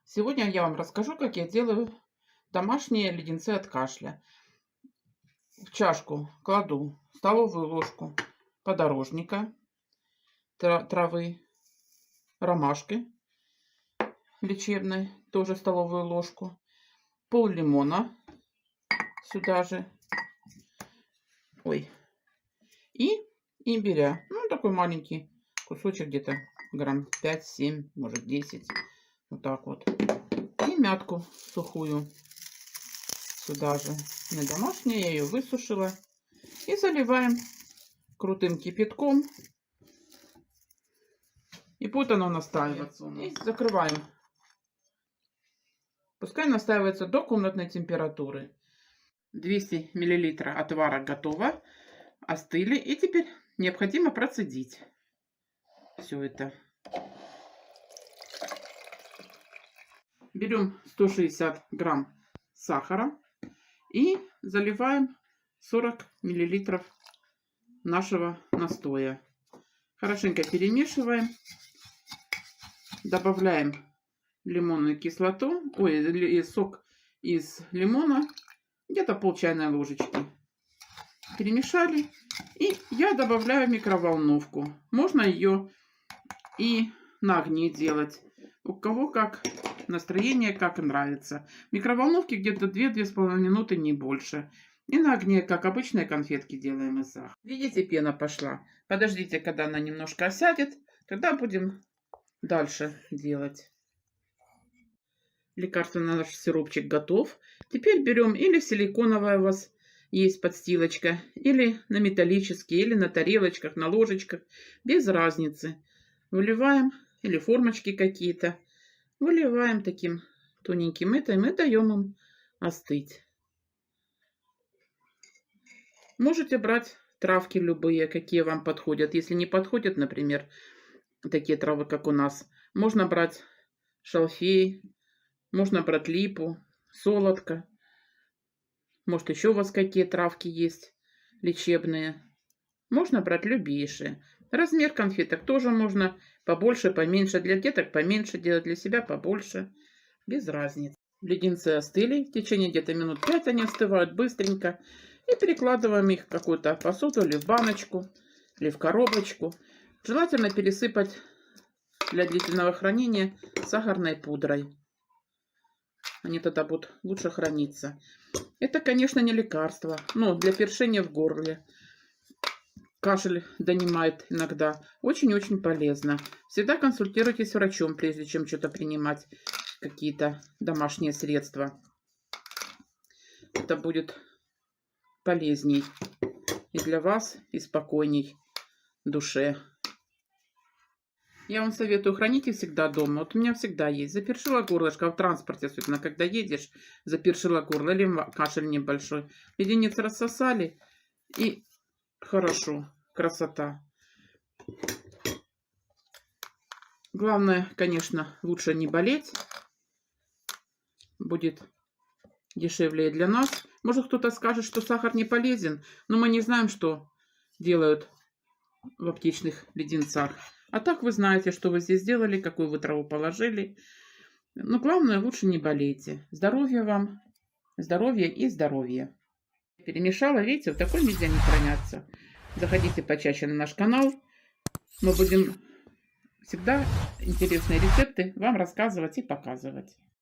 Сегодня я вам расскажу, как я делаю домашние леденцы от кашля. В чашку кладу столовую ложку подорожника, травы, ромашки лечебной, тоже столовую ложку, пол лимона сюда же, и имбиря. Ну, такой маленький кусочек, где-то грамм 5-7, может 10. Вот так вот. И мятку сухую сюда же. Не домашняя, я ее высушила. И заливаем крутым кипятком. И будет оно настаиваться. И закрываем. Пускай настаивается до комнатной температуры. 200 мл отвара готово. Остыли. И теперь необходимо процедить все это. Берем 160 грамм сахара и заливаем 40 мл нашего настоя. Хорошенько перемешиваем. Добавляем лимонную кислоту, сок из лимона, где-то пол чайной ложечки. Перемешали. И я добавляю микроволновку. Можно ее и на огне делать. У кого как настроение, как нравится. В микроволновке где-то 2-2,5 минуты, не больше. И на огне, как обычные конфетки, делаем из сахара. Видите, пена пошла. Подождите, когда она немножко осядет. Тогда будем дальше делать. Лекарственный наш сиропчик готов. Теперь берем или силиконовая у вас есть подстилочка, или на металлические, или на тарелочках, на ложечках. Без разницы. Выливаем, или формочки какие-то. Выливаем таким тоненьким это, и мы даем им остыть. Можете брать травки любые, какие вам подходят. Если не подходят, например, такие травы, как у нас, можно брать шалфей, можно брать липу, солодка. Может, еще у вас какие травки есть лечебные. Можно брать любейшие. Размер конфеток тоже можно побольше, поменьше. Для деток поменьше делать, для себя побольше. Без разницы. Леденцы остыли. В течение где-то минут 5 они остывают быстренько. И перекладываем их в какую-то посуду, или в баночку, или в коробочку. Желательно пересыпать для длительного хранения сахарной пудрой. Они тогда будут лучше храниться. Это, конечно, не лекарство, но для першения в горле. Кашель донимает иногда. Очень-очень полезно. Всегда консультируйтесь с врачом, прежде чем что-то принимать, какие-то домашние средства. Это будет полезней и для вас, и спокойней душе. Я вам советую, храните всегда дома. Вот у меня всегда есть. Запершило горлышко в транспорте, особенно когда едешь, запершило горло или кашель небольшой. Леденец рассосали, и хорошо. Красота. Главное, конечно, лучше не болеть. Будет дешевле для нас. Может, кто-то скажет, что сахар не полезен, но мы не знаем, что делают в аптечных леденцах. А так вы знаете, что вы здесь сделали, какую вы траву положили. Но главное, лучше не болейте. Здоровья вам, здоровья и здоровья. Перемешала, видите, в такой виде они хранятся. Заходите почаще на наш канал. Мы будем всегда интересные рецепты вам рассказывать и показывать.